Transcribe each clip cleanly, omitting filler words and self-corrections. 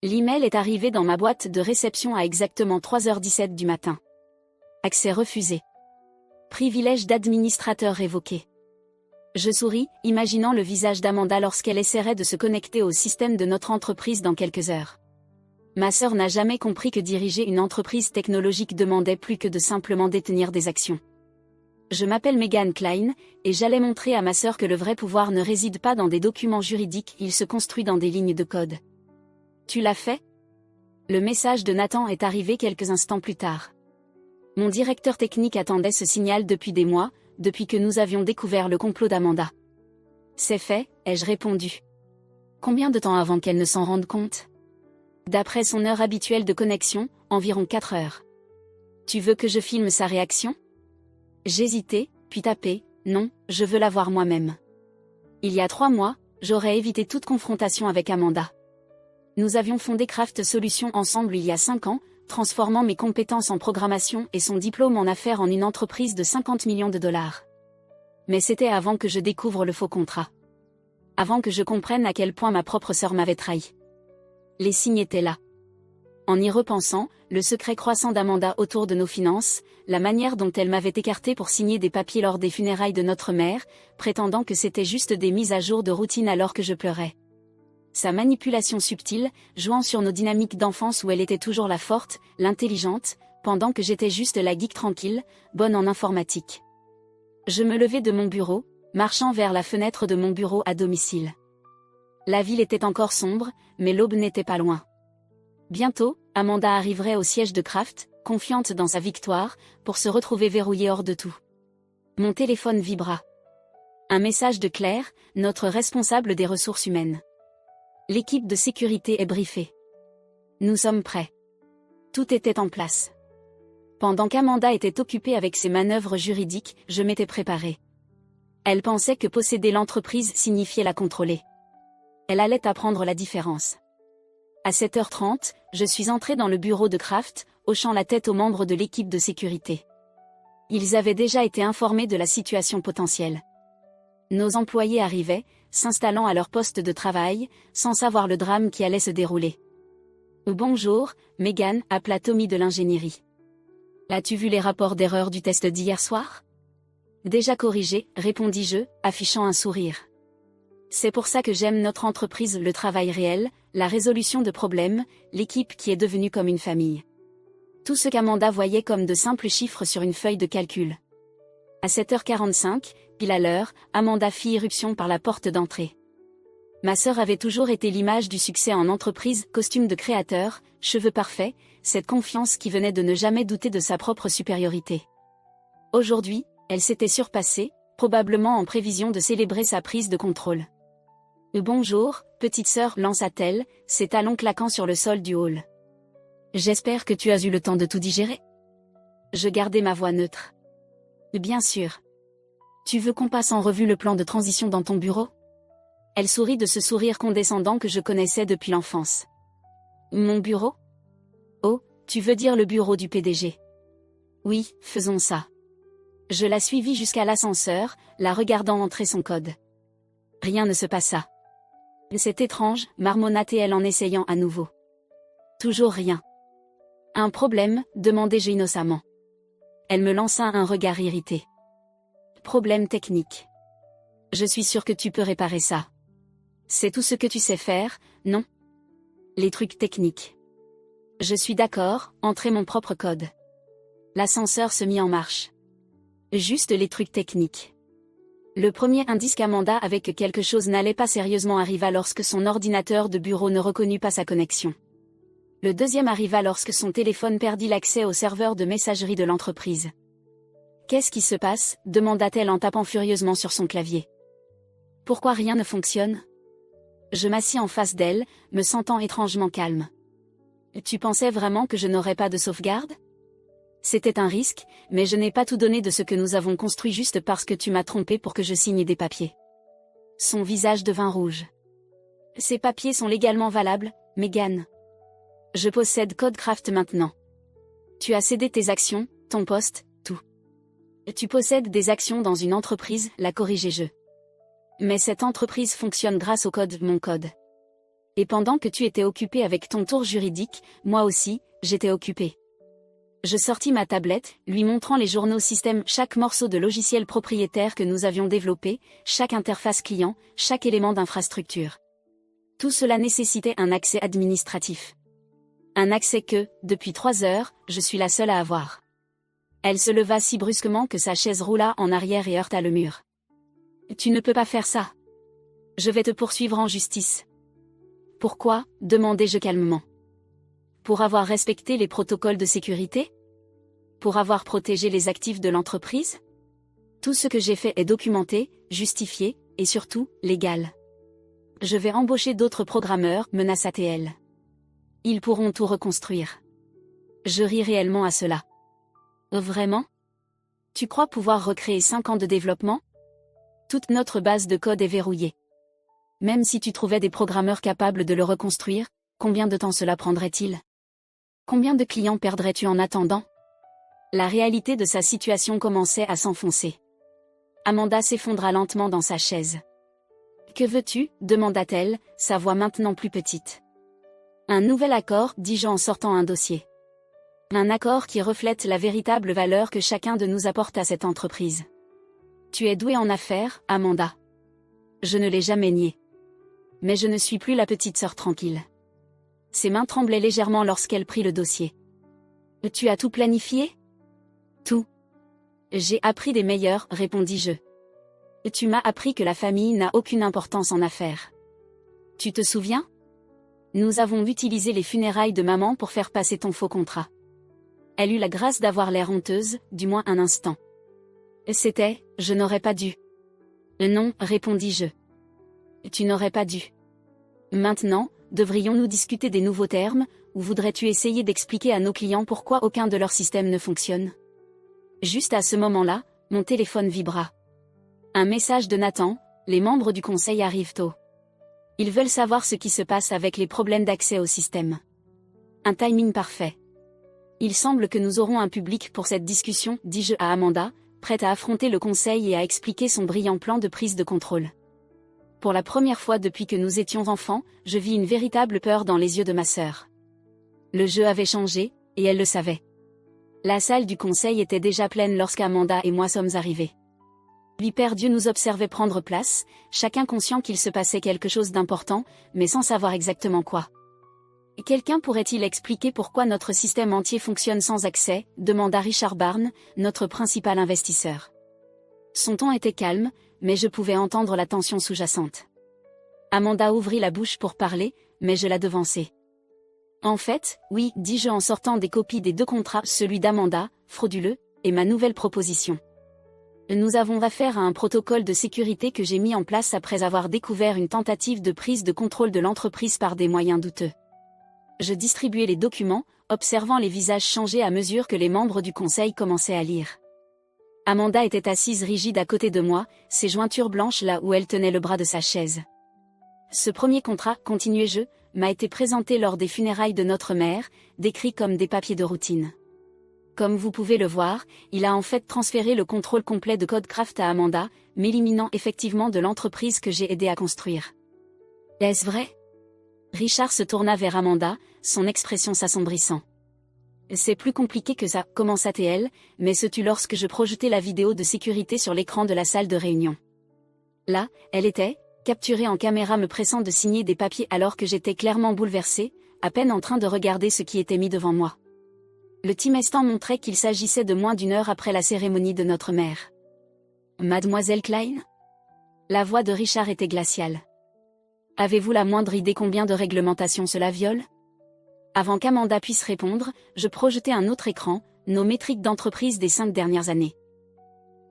L'email est arrivé dans ma boîte de réception à exactement 3h17 du matin. Accès refusé. Privilège d'administrateur révoqué. Je souris, imaginant le visage d'Amanda lorsqu'elle essaierait de se connecter au système de notre entreprise dans quelques heures. Ma sœur n'a jamais compris que diriger une entreprise technologique demandait plus que de simplement détenir des actions. Je m'appelle Megan Klein, et j'allais montrer à ma sœur que le vrai pouvoir ne réside pas dans des documents juridiques, il se construit dans des lignes de code. Tu l'as fait? Le message de Nathan est arrivé quelques instants plus tard. Mon directeur technique attendait ce signal depuis des mois, depuis que nous avions découvert le complot d'Amanda. C'est fait, ai-je répondu. Combien de temps avant qu'elle ne s'en rende compte? D'après son heure habituelle de connexion, environ 4 heures. Tu veux que je filme sa réaction? J'hésitais, puis tapé, non, je veux la voir moi-même. Il y a 3 mois, j'aurais évité toute confrontation avec Amanda. Nous avions fondé Craft Solutions ensemble il y a 5 ans, transformant mes compétences en programmation et son diplôme en affaires en une entreprise de 50 millions de dollars. Mais c'était avant que je découvre le faux contrat. Avant que je comprenne à quel point ma propre sœur m'avait trahi. Les signes étaient là. En y repensant, le secret croissant d'Amanda autour de nos finances, la manière dont elle m'avait écarté pour signer des papiers lors des funérailles de notre mère, prétendant que c'était juste des mises à jour de routine alors que je pleurais. Sa manipulation subtile, jouant sur nos dynamiques d'enfance où elle était toujours la forte, l'intelligente, pendant que j'étais juste la geek tranquille, bonne en informatique. Je me levai de mon bureau, marchant vers la fenêtre de mon bureau à domicile. La ville était encore sombre, mais l'aube n'était pas loin. Bientôt, Amanda arriverait au siège de Craft, confiante dans sa victoire, pour se retrouver verrouillée hors de tout. Mon téléphone vibra. Un message de Claire, notre responsable des ressources humaines. L'équipe de sécurité est briefée. Nous sommes prêts. Tout était en place. Pendant qu'Amanda était occupée avec ses manœuvres juridiques, je m'étais préparée. Elle pensait que posséder l'entreprise signifiait la contrôler. Elle allait apprendre la différence. À 7h30, je suis entrée dans le bureau de Craft, hochant la tête aux membres de l'équipe de sécurité. Ils avaient déjà été informés de la situation potentielle. Nos employés arrivaient, s'installant à leur poste de travail, sans savoir le drame qui allait se dérouler. « Bonjour, Megan » appela Tommy de l'ingénierie. « As-tu vu les rapports d'erreur du test d'hier soir ?»« Déjà corrigé » répondis-je, affichant un sourire. « C'est pour ça que j'aime notre entreprise, le travail réel, la résolution de problèmes, l'équipe qui est devenue comme une famille. » Tout ce qu'Amanda voyait comme de simples chiffres sur une feuille de calcul. À 7h45, pile à l'heure, Amanda fit irruption par la porte d'entrée. Ma sœur avait toujours été l'image du succès en entreprise, costume de créateur, cheveux parfaits, cette confiance qui venait de ne jamais douter de sa propre supériorité. Aujourd'hui, elle s'était surpassée, probablement en prévision de célébrer sa prise de contrôle. « Bonjour, petite sœur » lança-t-elle, ses talons claquant sur le sol du hall. « J'espère que tu as eu le temps de tout digérer. » Je gardai ma voix neutre. « Bien sûr. Tu veux qu'on passe en revue le plan de transition dans ton bureau ?» Elle sourit de ce sourire condescendant que je connaissais depuis l'enfance. « Mon bureau ? Oh, tu veux dire le bureau du PDG ? Oui, faisons ça. » Je la suivis jusqu'à l'ascenseur, la regardant entrer son code. Rien ne se passa. « C'est étrange, marmonna-t-elle en essayant à nouveau. Toujours rien. Un problème, demandai-je innocemment. Elle me lança un regard irrité. Problème technique. Je suis sûre que tu peux réparer ça. C'est tout ce que tu sais faire, non? Les trucs techniques. Je suis d'accord, entrer mon propre code. L'ascenseur se mit en marche. Juste les trucs techniques. Le premier indice qu'Amanda avait que quelque chose n'allait pas sérieusement arriva lorsque son ordinateur de bureau ne reconnut pas sa connexion. Le deuxième arriva lorsque son téléphone perdit l'accès au serveur de messagerie de l'entreprise. « Qu'est-ce qui se passe ?» demanda-t-elle en tapant furieusement sur son clavier. « Pourquoi rien ne fonctionne ?» Je m'assis en face d'elle, me sentant étrangement calme. « Tu pensais vraiment que je n'aurais pas de sauvegarde ? C'était un risque, mais je n'ai pas tout donné de ce que nous avons construit juste parce que tu m'as trompé pour que je signe des papiers. » Son visage devint rouge. « Ces papiers sont légalement valables, Megan. Je possède Codecraft maintenant. Tu as cédé tes actions, ton poste, tout. Tu possèdes des actions dans une entreprise, la corrigeai-je. Mais cette entreprise fonctionne grâce au code, mon code. Et pendant que tu étais occupé avec ton tour juridique, moi aussi, j'étais occupé. Je sortis ma tablette, lui montrant les journaux système, chaque morceau de logiciel propriétaire que nous avions développé, chaque interface client, chaque élément d'infrastructure. Tout cela nécessitait un accès administratif. Un accès que, depuis 3 heures, je suis la seule à avoir. Elle se leva si brusquement que sa chaise roula en arrière et heurta le mur. Tu ne peux pas faire ça. Je vais te poursuivre en justice. Pourquoi ? Demandai-je calmement. Pour avoir respecté les protocoles de sécurité ? Pour avoir protégé les actifs de l'entreprise ? Tout ce que j'ai fait est documenté, justifié, et surtout, légal. Je vais embaucher d'autres programmeurs, menaça-t-elle. Ils pourront tout reconstruire. Je ris réellement à cela. Vraiment ? Tu crois pouvoir recréer 5 ans de développement ? Toute notre base de code est verrouillée. Même si tu trouvais des programmeurs capables de le reconstruire, combien de temps cela prendrait-il ? Combien de clients perdrais-tu en attendant ? La réalité de sa situation commençait à s'enfoncer. Amanda s'effondra lentement dans sa chaise. « Que veux-tu » demanda-t-elle, sa voix maintenant plus petite. « Un nouvel accord » dis-je en sortant un dossier. Un accord qui reflète la véritable valeur que chacun de nous apporte à cette entreprise. Tu es douée en affaires, Amanda. Je ne l'ai jamais nié. Mais je ne suis plus la petite sœur tranquille. Ses mains tremblaient légèrement lorsqu'elle prit le dossier. Tu as tout planifié ? Tout. J'ai appris des meilleurs, répondis-je. Tu m'as appris que la famille n'a aucune importance en affaires. Tu te souviens ? Nous avons utilisé les funérailles de maman pour faire passer ton faux contrat. Elle eut la grâce d'avoir l'air honteuse, du moins un instant. C'était, je n'aurais pas dû. Non, répondis-je. Tu n'aurais pas dû. Maintenant, devrions-nous discuter des nouveaux termes, ou voudrais-tu essayer d'expliquer à nos clients pourquoi aucun de leurs systèmes ne fonctionne ? Juste à ce moment-là, mon téléphone vibra. Un message de Nathan, les membres du conseil arrivent tôt. Ils veulent savoir ce qui se passe avec les problèmes d'accès au système. Un timing parfait. Il semble que nous aurons un public pour cette discussion, dis-je à Amanda, prête à affronter le conseil et à expliquer son brillant plan de prise de contrôle. Pour la première fois depuis que nous étions enfants, je vis une véritable peur dans les yeux de ma sœur. Le jeu avait changé, et elle le savait. La salle du conseil était déjà pleine lorsqu'Amanda et moi sommes arrivés. L'Hyper-Dieu nous observait prendre place, chacun conscient qu'il se passait quelque chose d'important, mais sans savoir exactement quoi. Quelqu'un pourrait-il expliquer pourquoi notre système entier fonctionne sans accès ? Demanda Richard Barnes, notre principal investisseur. Son ton était calme, mais je pouvais entendre la tension sous-jacente. Amanda ouvrit la bouche pour parler, mais je la devançai. En fait, oui, dis-je en sortant des copies des 2 contrats, celui d'Amanda, frauduleux, et ma nouvelle proposition. Nous avons affaire à un protocole de sécurité que j'ai mis en place après avoir découvert une tentative de prise de contrôle de l'entreprise par des moyens douteux. Je distribuais les documents, observant les visages changer à mesure que les membres du conseil commençaient à lire. Amanda était assise rigide à côté de moi, ses jointures blanches là où elle tenait le bras de sa chaise. Ce premier contrat, continuai-je, m'a été présenté lors des funérailles de notre mère, décrit comme des papiers de routine. Comme vous pouvez le voir, il a en fait transféré le contrôle complet de Codecraft à Amanda, m'éliminant effectivement de l'entreprise que j'ai aidé à construire. Est-ce vrai ? Richard se tourna vers Amanda, son expression s'assombrissant. C'est plus compliqué que ça, commença-t-elle, mais ce tut lorsque je projetai la vidéo de sécurité sur l'écran de la salle de réunion. Là, elle était, capturée en caméra me pressant de signer des papiers alors que j'étais clairement bouleversée, à peine en train de regarder ce qui était mis devant moi. Le timestamp montrait qu'il s'agissait de moins d'1 heure après la cérémonie de notre mère. Mademoiselle Klein ? La voix de Richard était glaciale. Avez-vous la moindre idée combien de réglementations cela viole ? Avant qu'Amanda puisse répondre, je projetai un autre écran, nos métriques d'entreprise des 5 dernières années.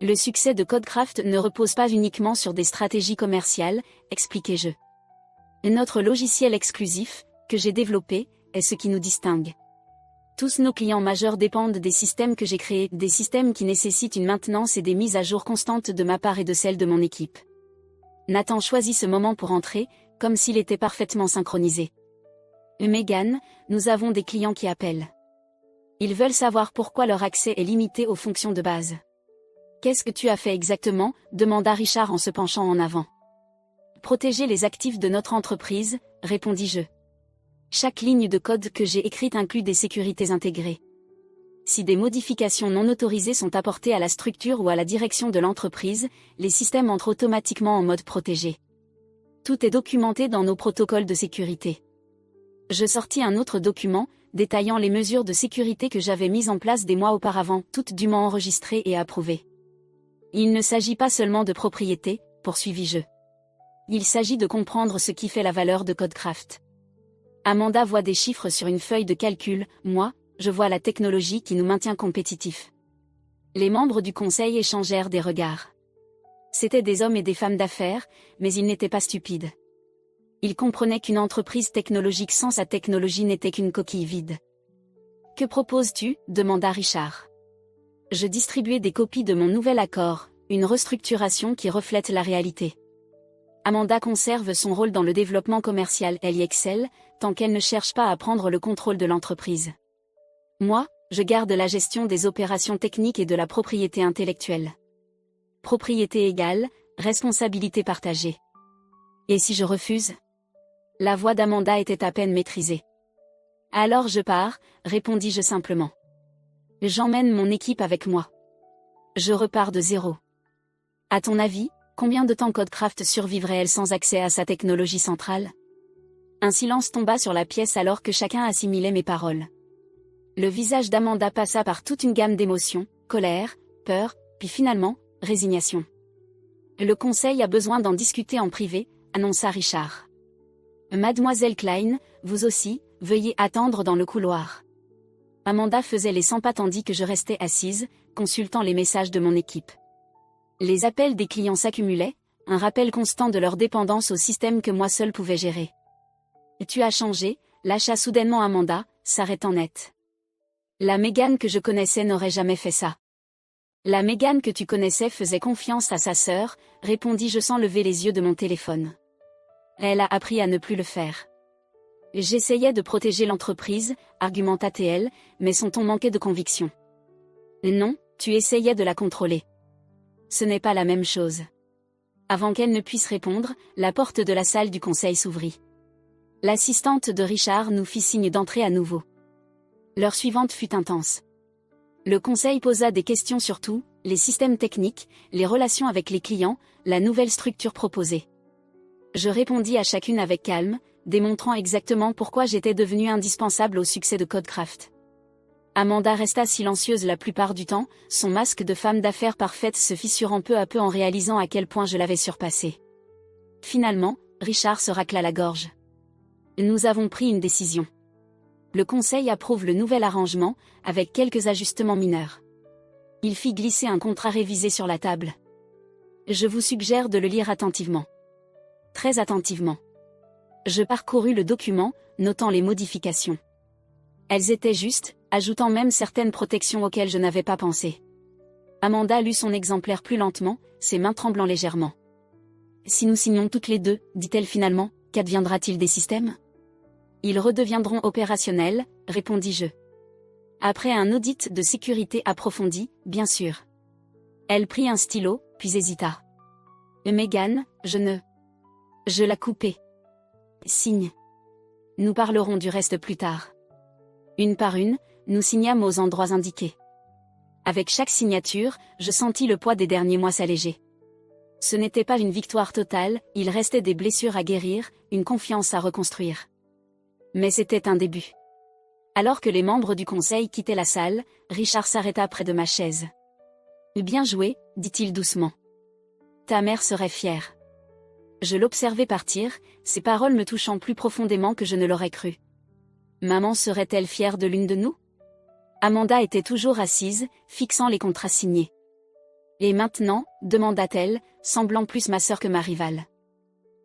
Le succès de Codecraft ne repose pas uniquement sur des stratégies commerciales, expliquai-je. Notre logiciel exclusif, que j'ai développé, est ce qui nous distingue. Tous nos clients majeurs dépendent des systèmes que j'ai créés, des systèmes qui nécessitent une maintenance et des mises à jour constantes de ma part et de celle de mon équipe. Nathan choisit ce moment pour entrer, comme s'il était parfaitement synchronisé. Megan, nous avons des clients qui appellent. Ils veulent savoir pourquoi leur accès est limité aux fonctions de base. Qu'est-ce que tu as fait exactement ? Demanda Richard en se penchant en avant. Protéger les actifs de notre entreprise, répondis-je. Chaque ligne de code que j'ai écrite inclut des sécurités intégrées. Si des modifications non autorisées sont apportées à la structure ou à la direction de l'entreprise, les systèmes entrent automatiquement en mode protégé. Tout est documenté dans nos protocoles de sécurité. Je sortis un autre document, détaillant les mesures de sécurité que j'avais mises en place des mois auparavant, toutes dûment enregistrées et approuvées. Il ne s'agit pas seulement de propriété, poursuivis-je. Il s'agit de comprendre ce qui fait la valeur de Codecraft. Amanda voit des chiffres sur une feuille de calcul, moi, je vois la technologie qui nous maintient compétitifs. Les membres du conseil échangèrent des regards. C'étaient des hommes et des femmes d'affaires, mais ils n'étaient pas stupides. Ils comprenaient qu'une entreprise technologique sans sa technologie n'était qu'une coquille vide. « Que proposes-tu » demanda Richard. Je distribuais des copies de mon nouvel accord, une restructuration qui reflète la réalité. Amanda conserve son rôle dans le développement commercial, elle y excelle, tant qu'elle ne cherche pas à prendre le contrôle de l'entreprise. Moi, je garde la gestion des opérations techniques et de la propriété intellectuelle. Propriété égale, responsabilité partagée. Et si je refuse ? La voix d'Amanda était à peine maîtrisée. Alors je pars, répondis-je simplement. J'emmène mon équipe avec moi. Je repars de zéro. À ton avis, combien de temps Codecraft survivrait-elle sans accès à sa technologie centrale ? Un silence tomba sur la pièce alors que chacun assimilait mes paroles. Le visage d'Amanda passa par toute une gamme d'émotions, colère, peur, puis finalement, résignation. Le conseil a besoin d'en discuter en privé, annonça Richard. Mademoiselle Klein, vous aussi, veuillez attendre dans le couloir. Amanda faisait les 100 pas tandis que je restais assise, consultant les messages de mon équipe. Les appels des clients s'accumulaient, un rappel constant de leur dépendance au système que moi seul pouvais gérer. « Tu as changé », lâcha soudainement Amanda, s'arrêtant net. La Mégane que je connaissais n'aurait jamais fait ça. La Mégane que tu connaissais faisait confiance à sa sœur, répondis-je sans lever les yeux de mon téléphone. Elle a appris à ne plus le faire. J'essayais de protéger l'entreprise, argumenta-t-elle, mais son ton manquait de conviction. Non, tu essayais de la contrôler. Ce n'est pas la même chose. Avant qu'elle ne puisse répondre, la porte de la salle du conseil s'ouvrit. L'assistante de Richard nous fit signe d'entrer à nouveau. L'heure suivante fut intense. Le conseil posa des questions sur tout, les systèmes techniques, les relations avec les clients, la nouvelle structure proposée. Je répondis à chacune avec calme, démontrant exactement pourquoi j'étais devenue indispensable au succès de Codecraft. Amanda resta silencieuse la plupart du temps, son masque de femme d'affaires parfaite se fissurant peu à peu en réalisant à quel point je l'avais surpassé. Finalement, Richard se racla la gorge. Nous avons pris une décision. Le conseil approuve le nouvel arrangement, avec quelques ajustements mineurs. Il fit glisser un contrat révisé sur la table. Je vous suggère de le lire attentivement. Très attentivement. Je parcourus le document, notant les modifications. Elles étaient justes, ajoutant même certaines protections auxquelles je n'avais pas pensé. Amanda lut son exemplaire plus lentement, ses mains tremblant légèrement. « Si nous signons toutes les deux, dit-elle finalement, qu'adviendra-t-il des systèmes ? Ils redeviendront opérationnels, répondis-je. Après un audit de sécurité approfondi, bien sûr. Elle prit un stylo, puis hésita. Mégane, Je la coupai. Signe. Nous parlerons du reste plus tard. Une par une, nous signâmes aux endroits indiqués. Avec chaque signature, je sentis le poids des derniers mois s'alléger. Ce n'était pas une victoire totale, il restait des blessures à guérir, une confiance à reconstruire. Mais c'était un début. Alors que les membres du conseil quittaient la salle, Richard s'arrêta près de ma chaise. « Bien joué », dit-il doucement. « Ta mère serait fière. » Je l'observais partir, ses paroles me touchant plus profondément que je ne l'aurais cru. Maman serait-elle fière de l'une de nous ? Amanda était toujours assise, fixant les contrats signés. « Et maintenant » demanda-t-elle, semblant plus ma sœur que ma rivale.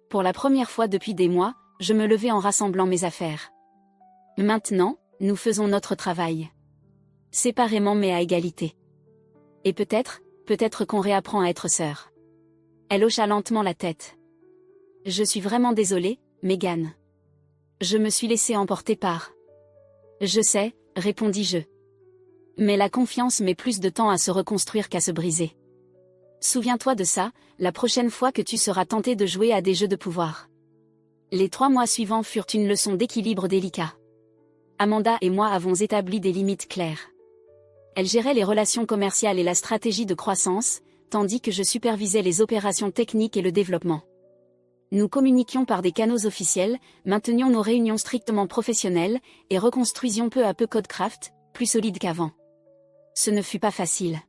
Pour la première fois depuis des mois, je me levai en rassemblant mes affaires. « Maintenant, nous faisons notre travail. Séparément mais à égalité. Et peut-être qu'on réapprend à être sœurs. » Elle hocha lentement la tête. « Je suis vraiment désolée, Mégane. Je me suis laissée emporter par... » « Je sais, » répondis-je. « Mais la confiance met plus de temps à se reconstruire qu'à se briser. Souviens-toi de ça, la prochaine fois que tu seras tenté de jouer à des jeux de pouvoir. Les 3 mois suivants furent une leçon d'équilibre délicat. Amanda et moi avons établi des limites claires. Elle gérait les relations commerciales et la stratégie de croissance, tandis que je supervisais les opérations techniques et le développement. Nous communiquions par des canaux officiels, maintenions nos réunions strictement professionnelles, et reconstruisions peu à peu Codecraft, plus solide qu'avant. Ce ne fut pas facile.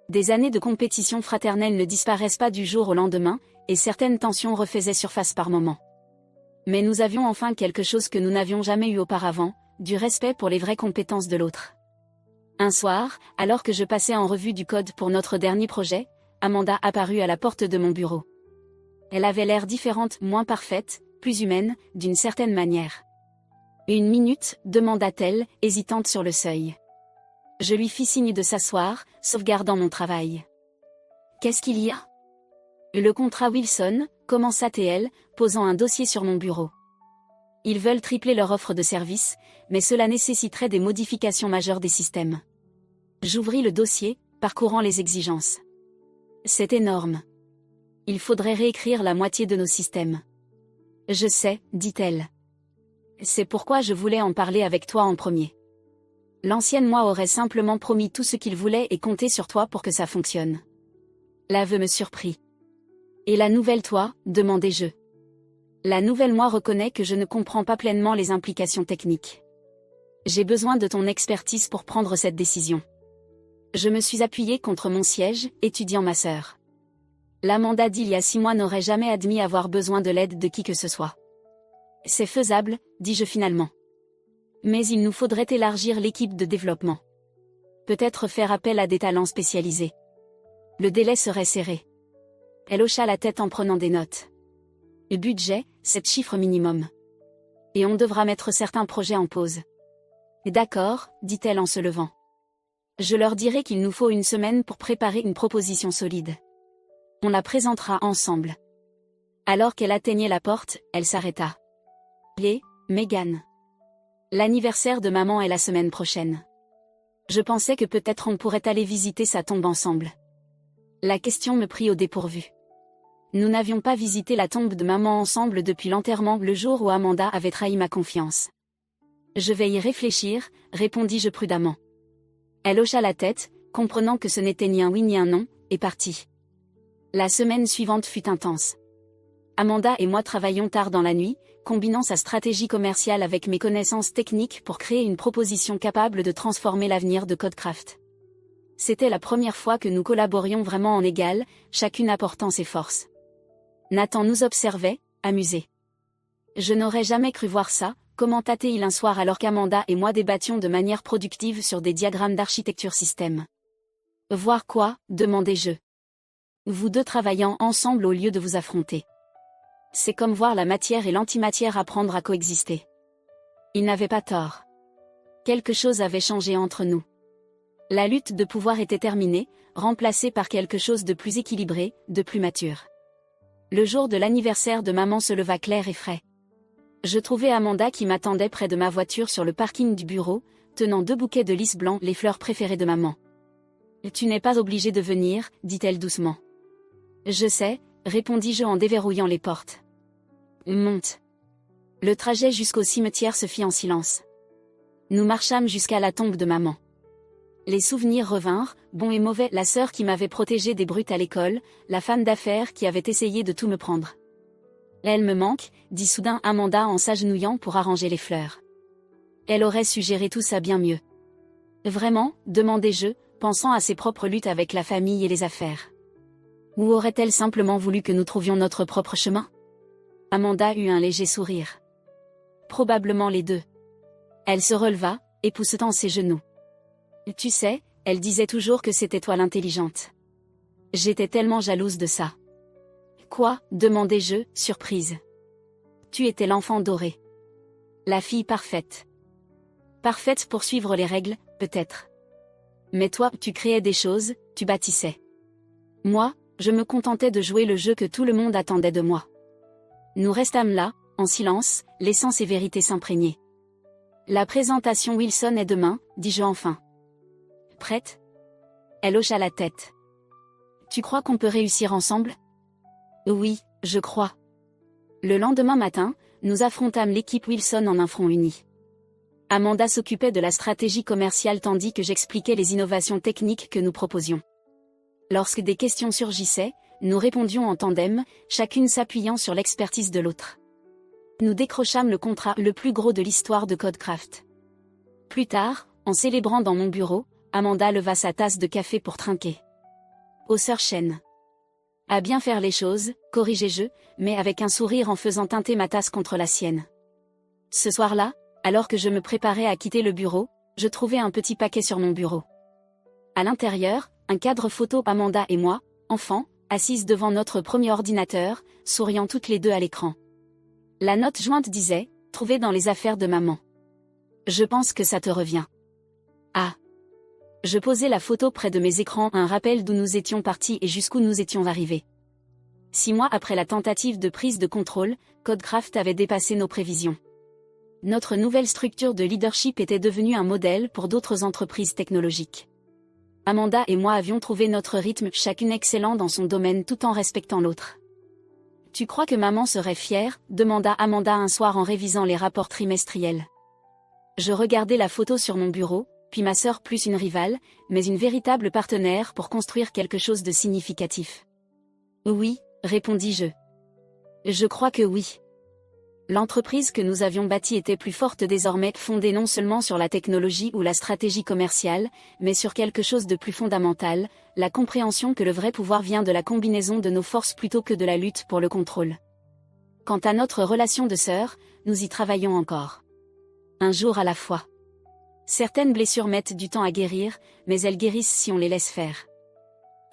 Des années de compétition fraternelle ne disparaissent pas du jour au lendemain, et certaines tensions refaisaient surface par moments. Mais nous avions enfin quelque chose que nous n'avions jamais eu auparavant, du respect pour les vraies compétences de l'autre. Un soir, alors que je passais en revue du code pour notre dernier projet, Amanda apparut à la porte de mon bureau. Elle avait l'air différente, moins parfaite, plus humaine, d'une certaine manière. « Une minute » demanda-t-elle, hésitante sur le seuil. Je lui fis signe de s'asseoir, sauvegardant mon travail. « Qu'est-ce qu'il y a ?» Le contrat Wilson, commença-t-elle, posant un dossier sur mon bureau. Ils veulent tripler leur offre de service, mais cela nécessiterait des modifications majeures des systèmes. J'ouvris le dossier, parcourant les exigences. C'est énorme. Il faudrait réécrire la moitié de nos systèmes. Je sais, dit-elle. C'est pourquoi je voulais en parler avec toi en premier. L'ancienne moi aurait simplement promis tout ce qu'il voulait et compté sur toi pour que ça fonctionne. L'aveu me surprit. Et la nouvelle toi, demandai-je. La nouvelle moi reconnaît que je ne comprends pas pleinement les implications techniques. J'ai besoin de ton expertise pour prendre cette décision. Je me suis appuyé contre mon siège, étudiant ma sœur. L'Amanda d'il y a 6 mois n'aurait jamais admis avoir besoin de l'aide de qui que ce soit. C'est faisable, dis-je finalement. Mais il nous faudrait élargir l'équipe de développement. Peut-être faire appel à des talents spécialisés. Le délai serait serré. Elle hocha la tête en prenant des notes. Le budget, 7 chiffres minimum. Et on devra mettre certains projets en pause. D'accord, dit-elle en se levant. Je leur dirai qu'il nous faut 1 semaine pour préparer une proposition solide. On la présentera ensemble. Alors qu'elle atteignait la porte, elle s'arrêta. Megan. L'anniversaire de maman est la semaine prochaine. Je pensais que peut-être on pourrait aller visiter sa tombe ensemble. La question me prit au dépourvu. Nous n'avions pas visité la tombe de maman ensemble depuis l'enterrement, le jour où Amanda avait trahi ma confiance. Je vais y réfléchir, répondis-je prudemment. Elle hocha la tête, comprenant que ce n'était ni un oui ni un non, et partit. La semaine suivante fut intense. Amanda et moi travaillions tard dans la nuit, combinant sa stratégie commerciale avec mes connaissances techniques pour créer une proposition capable de transformer l'avenir de Codecraft. C'était la première fois que nous collaborions vraiment en égal, chacune apportant ses forces. Nathan nous observait, amusé. Je n'aurais jamais cru voir ça, commenta-t-il un soir alors qu'Amanda et moi débattions de manière productive sur des diagrammes d'architecture système. Voir quoi, demandai-je. Vous deux travaillant ensemble au lieu de vous affronter. C'est comme voir la matière et l'antimatière apprendre à coexister. Il n'avait pas tort. Quelque chose avait changé entre nous. La lutte de pouvoir était terminée, remplacée par quelque chose de plus équilibré, de plus mature. Le jour de l'anniversaire de maman se leva clair et frais. Je trouvai Amanda qui m'attendait près de ma voiture sur le parking du bureau, tenant 2 bouquets de lys blancs, les fleurs préférées de maman. « Tu n'es pas obligé de venir, dit-elle doucement. Je sais, répondis-je en déverrouillant les portes. Monte. Le trajet jusqu'au cimetière se fit en silence. Nous marchâmes jusqu'à la tombe de maman. Les souvenirs revinrent, bons et mauvais, la sœur qui m'avait protégée des brutes à l'école, la femme d'affaires qui avait essayé de tout me prendre. Elle me manque, dit soudain Amanda en s'agenouillant pour arranger les fleurs. Elle aurait su gérer tout ça bien mieux. Vraiment, demandai-je, pensant à ses propres luttes avec la famille et les affaires. Ou aurait-elle simplement voulu que nous trouvions notre propre chemin? Amanda eut un léger sourire. Probablement les deux. Elle se releva, époussetant ses genoux. Tu sais, elle disait toujours que c'était toi l'intelligente. J'étais tellement jalouse de ça. Quoi, demandai-je, surprise. Tu étais l'enfant doré. La fille parfaite. Parfaite pour suivre les règles, peut-être. Mais toi, tu créais des choses, tu bâtissais. Moi, je me contentais de jouer le jeu que tout le monde attendait de moi. Nous restâmes là, en silence, laissant ces vérités s'imprégner. La présentation Wilson est demain, dis-je enfin. Prête? Elle hocha la tête. Tu crois qu'on peut réussir ensemble? Oui, je crois. Le lendemain matin, nous affrontâmes l'équipe Wilson en un front uni. Amanda s'occupait de la stratégie commerciale tandis que j'expliquais les innovations techniques que nous proposions. Lorsque des questions surgissaient, nous répondions en tandem, chacune s'appuyant sur l'expertise de l'autre. Nous décrochâmes le contrat le plus gros de l'histoire de Codecraft. Plus tard, en célébrant dans mon bureau, Amanda leva sa tasse de café pour trinquer. Ô sœur Chen. À bien faire les choses, corrigeai-je, mais avec un sourire en faisant teinter ma tasse contre la sienne. Ce soir-là, alors que je me préparais à quitter le bureau, je trouvai un petit paquet sur mon bureau. À l'intérieur, un cadre photo Amanda et moi, enfants, assises devant notre premier ordinateur, souriant toutes les deux à l'écran. La note jointe disait « Trouvé dans les affaires de maman. Je pense que ça te revient. » Ah. Je posai la photo près de mes écrans, un rappel d'où nous étions partis et jusqu'où nous étions arrivés. 6 mois après la tentative de prise de contrôle, Codecraft avait dépassé nos prévisions. Notre nouvelle structure de leadership était devenue un modèle pour d'autres entreprises technologiques. Amanda et moi avions trouvé notre rythme, chacune excellente dans son domaine tout en respectant l'autre. « Tu crois que maman serait fière ?» demanda Amanda un soir en révisant les rapports trimestriels. Je regardai la photo sur mon bureau, puis ma sœur plus une rivale, mais une véritable partenaire pour construire quelque chose de significatif. « Oui, répondis-je. Je crois que oui. » L'entreprise que nous avions bâtie était plus forte désormais, fondée non seulement sur la technologie ou la stratégie commerciale, mais sur quelque chose de plus fondamental, la compréhension que le vrai pouvoir vient de la combinaison de nos forces plutôt que de la lutte pour le contrôle. Quant à notre relation de sœurs, nous y travaillons encore. Un jour à la fois. Certaines blessures mettent du temps à guérir, mais elles guérissent si on les laisse faire.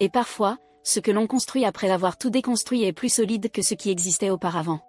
Et parfois, ce que l'on construit après avoir tout déconstruit est plus solide que ce qui existait auparavant.